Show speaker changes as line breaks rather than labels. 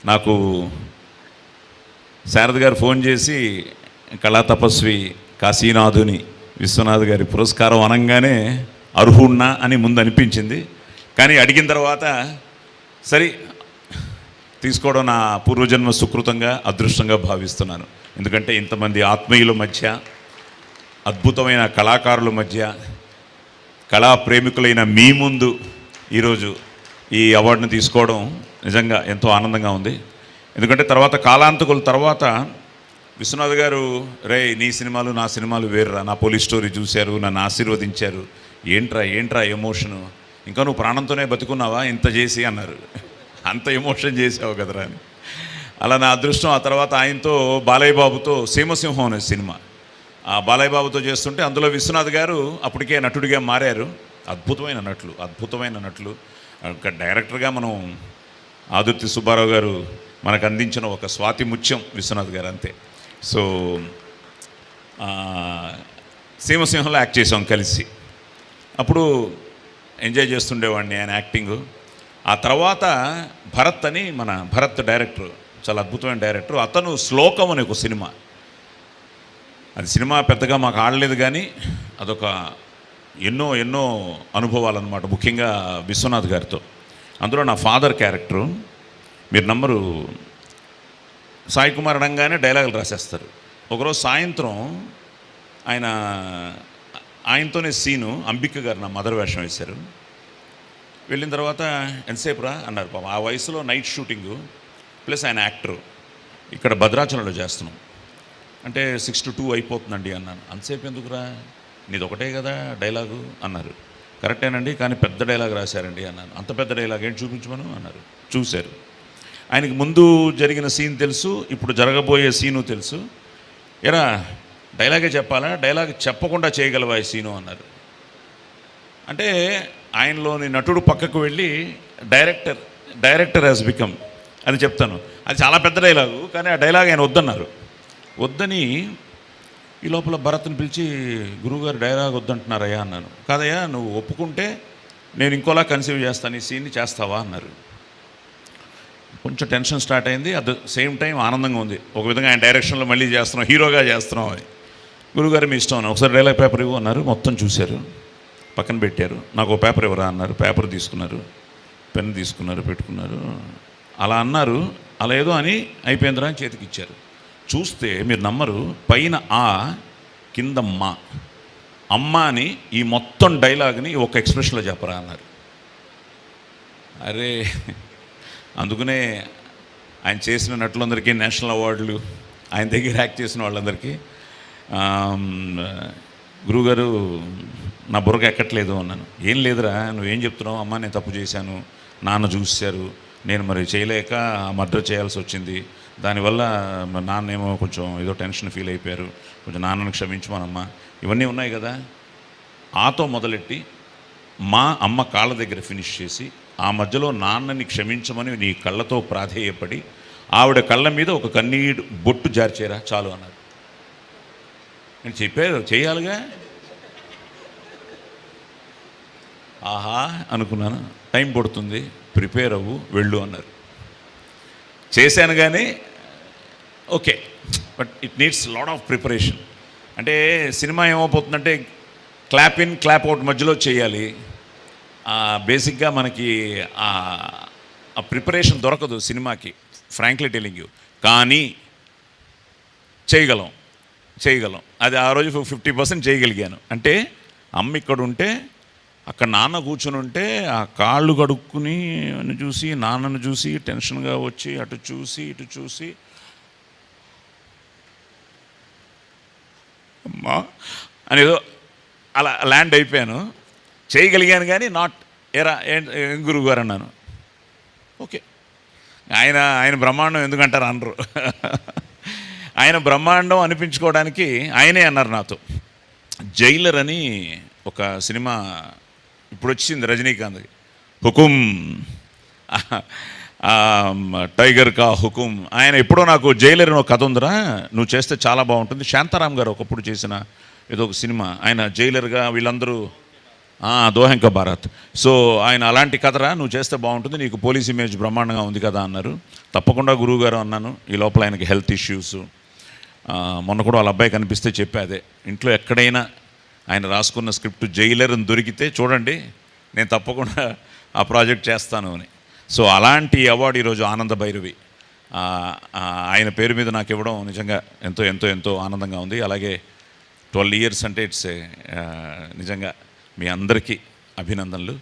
నాకు శారద గారు ఫోన్ చేసి కళా తపస్వి కాశీనాథుని విశ్వనాథ్ గారి పురస్కారం అనగానే అర్హున్నా అని ముందు అనిపించింది. కానీ అడిగిన తర్వాత సరే తీసుకోవడం నా పూర్వజన్మ సుకృతంగా అదృష్టంగా భావిస్తున్నాను. ఎందుకంటే ఇంతమంది ఆత్మీయుల మధ్య, అద్భుతమైన కళాకారుల మధ్య, కళా ప్రేమికులైన మీ ముందు ఈరోజు ఈ అవార్డును తీసుకోవడం నిజంగా ఎంతో ఆనందంగా ఉంది. ఎందుకంటే తర్వాత కాలాంతకుల తర్వాత విశ్వనాథ్ గారు నీ సినిమాలు నా సినిమాలు వేరురా, నా పోలీస్ స్టోరీ చూశారు, నన్ను ఆశీర్వదించారు, ఏంట్రా ఎమోషను, ఇంకా నువ్వు ప్రాణంతోనే బతుకున్నావా ఇంత చేసి అన్నారు. అంత ఎమోషన్ చేసావు కదరా అని. అలా నా అదృష్టం. ఆ తర్వాత ఆయనతో బాలయ్య బాబుతో సీమసింహం అనే సినిమా, ఆ బాలయ్య బాబుతో చేస్తుంటే అందులో విశ్వనాథ్ గారు అప్పటికే నటుడిగా మారారు. అద్భుతమైన నటులు. డైరెక్టర్గా మనం ఆదుర్తి సుబ్బారావు గారు మనకు అందించిన ఒక స్వాతి ముత్యం విశ్వనాథ్ గారు, అంతే. సో సీమసింహంలో యాక్ట్ చేసాం కలిసి. అప్పుడు ఎంజాయ్ చేస్తుండేవాడిని ఆయన యాక్టింగు. ఆ తర్వాత భరత్ అని, మన భరత్ డైరెక్టర్, చాలా అద్భుతమైన డైరెక్టర్. అతను శ్లోకం అనే ఒక సినిమా, అది సినిమా పెద్దగా మాకు ఆడలేదు కానీ అదొక ఎన్నో అనుభవాలు అన్నమాట, ముఖ్యంగా విశ్వనాథ్ గారితో. అందులో నా ఫాదర్ క్యారెక్టరు, మీరు నమ్మరు, సాయి కుమార్ అనగానే డైలాగులు రాసేస్తారు. ఒకరోజు సాయంత్రం ఆయనతోనే సీను, అంబిక గారు నా మదర్ వేషం వేశారు. వెళ్ళిన తర్వాత ఎంతసేపు రా అన్నారు. పాపం ఆ వయసులో నైట్ షూటింగు ప్లస్ ఆయన యాక్టరు. ఇక్కడ భద్రాచలంలో చేస్తున్నాం అంటే 6 to 2 అయిపోతుందండి అన్నాను. అంతసేపు ఎందుకురా, నీది ఒకటే కదా డైలాగు అన్నారు. కరెక్టేనండి, కానీ పెద్ద డైలాగ్ రాశారండి అన్నాను. అంత పెద్ద డైలాగ్ ఏంటి చూపించమను అన్నారు. చూశారు. ఆయనకి ముందు జరిగిన సీన్ తెలుసు, ఇప్పుడు జరగబోయే సీను తెలుసు. ఎరా డైలాగే చెప్పాలా, డైలాగ్ చెప్పకుండా చేయగలవా ఈ సీను అన్నారు. అంటే ఆయనలోని నటుడు పక్కకు వెళ్ళి డైరెక్టర్ హ్యాస్ బికమ్ అని చెప్తాను. అది చాలా పెద్ద డైలాగు, కానీ ఆ డైలాగ్ ఆయన వద్దన్నారు. వద్దని ఈ లోపల భరత్ని పిలిచి, గురువుగారు డైలాగ్ వద్దంటున్నారయ్యా అన్నాను. కాదయ్యా, నువ్వు ఒప్పుకుంటే నేను ఇంకోలా కన్సీవ్ చేస్తాను, ఈ సీన్ని చేస్తావా అన్నారు. కొంచెం టెన్షన్ స్టార్ట్ అయింది. అట్ ద సేమ్ టైం ఆనందంగా ఉంది. ఒక విధంగా ఆయన డైరెక్షన్లో మళ్ళీ చేస్తున్నాం, హీరోగా చేస్తున్నాం అని. గురువుగారు మీ ఇష్టం, ఒకసారి డైలాగ్ పేపర్ ఇవ్వు అన్నారు. మొత్తం చూశారు, పక్కన పెట్టారు. నాకు ఒక పేపర్ ఇవ్వరా అన్నారు. పేపర్ తీసుకున్నారు, పెన్ తీసుకున్నారు, పెట్టుకున్నారు. అలా అన్నారు. అలా ఏదో అని అయిపోయిందిరా అని చేతికి ఇచ్చారు. చూస్తే మీరు నమ్మరు, పైన ఆ కింద మా అమ్మ అని ఈ మొత్తం డైలాగ్ని ఒక ఎక్స్ప్రెషన్లో చెప్పరా అన్నారు. అరే, అందుకనే ఆయన చేసిన నటులందరికీ నేషనల్ అవార్డులు, ఆయన దగ్గర యాక్ట్ చేసిన వాళ్ళందరికీ గురువుగారు నా బుర్రకు ఎక్కట్లేదు అన్నాను. ఏం లేదురా, నువ్వేం చెప్తున్నావు, అమ్మ నేను తప్పు చేశాను, నాన్న చూశారు, నేను మరి చేయలేక మర్డర్ చేయాల్సి వచ్చింది, దానివల్ల నాన్నేమో కొంచెం ఏదో టెన్షన్ ఫీల్ అయిపోయారు, కొంచెం నాన్నను క్షమించమనమ్మా, ఇవన్నీ ఉన్నాయి కదా. ఆతో మొదలెట్టి మా అమ్మ కాళ్ళ దగ్గర ఫినిష్ చేసి, ఆ మధ్యలో నాన్నని క్షమించమని నీ కళ్ళతో ప్రాధేయపడి ఆవిడ కళ్ళ మీద ఒక కన్నీడు బొట్టు జార్చేరా చాలు అన్నారు. నేను చెప్పారు చేయాలిగా. ఆహా అనుకున్నాను. టైం పడుతుంది, ప్రిపేర్ అవ్వు, వెళ్ళు అన్నారు. చేశాను కానీ okay, but it needs lot of preparation. అంటే సినిమా ఏమైపోతుందంటే క్లాప్ ఇన్ క్లాప్ అవుట్ మధ్యలో చేయాలి. బేసిక్గా మనకి ఆ ప్రిపరేషన్ దొరకదు సినిమాకి, ఫ్రాంక్లీ టెలింగ్ యూ. కానీ చేయగలం. అది ఆ రోజు 50% చేయగలిగాను. అంటే అమ్మ ఇక్కడ ఉంటే, అక్కడ నాన్న కూర్చొని ఉంటే, ఆ కాళ్ళు కడుక్కుని చూసి, నాన్నను చూసి టెన్షన్గా వచ్చి అటు చూసి ఇటు చూసి అమ్మా అనేదో అలా ల్యాండ్ అయిపోయాను. చేయగలిగాను కానీ నాట్ ఏరా ఏం గురువు గారు అన్నాను. ఓకే, ఆయన బ్రహ్మాండం ఎందుకంటారు అనరు. ఆయన బ్రహ్మాండం అనిపించుకోవడానికి ఆయనే అన్నారు నాతో. జైలర్ అని ఒక సినిమా ఇప్పుడు వచ్చింది రజనీకాంత్కి, హుకుం, టైగర్ కా హుకుం. ఆయన ఎప్పుడో నాకు జైలర్ అని ఒక కథ ఉందిరా, నువ్వు చేస్తే చాలా బాగుంటుంది. శాంతారాం గారు ఒకప్పుడు చేసిన ఏదో ఒక సినిమా, ఆయన జైలర్గా వీళ్ళందరూ దోహంక భారత్. సో ఆయన అలాంటి కథరా నువ్వు చేస్తే బాగుంటుంది, నీకు పోలీస్ ఇమేజ్ బ్రహ్మాండంగా ఉంది కదా అన్నారు. తప్పకుండా గురువుగారు అన్నాను. ఈ లోపల ఆయనకి హెల్త్ ఇష్యూస్, మొన్న కూడా వాళ్ళ అబ్బాయి కనిపిస్తే చెప్పాదే, ఇంట్లో ఎక్కడైనా ఆయన రాసుకున్న స్క్రిప్ట్ జైలర్ అని దొరికితే చూడండి, నేను తప్పకుండా ఆ ప్రాజెక్ట్ చేస్తాను అని. సో అలాంటి అవార్డు ఈరోజు ఆనంద భైరవి ఆయన పేరు మీద నాకు ఇవ్వడం నిజంగా ఎంతో ఎంతో ఎంతో ఆనందంగా ఉంది. అలాగే 12 years అంటే ఇట్స్ నిజంగా మీ అందరికీ అభినందనలు.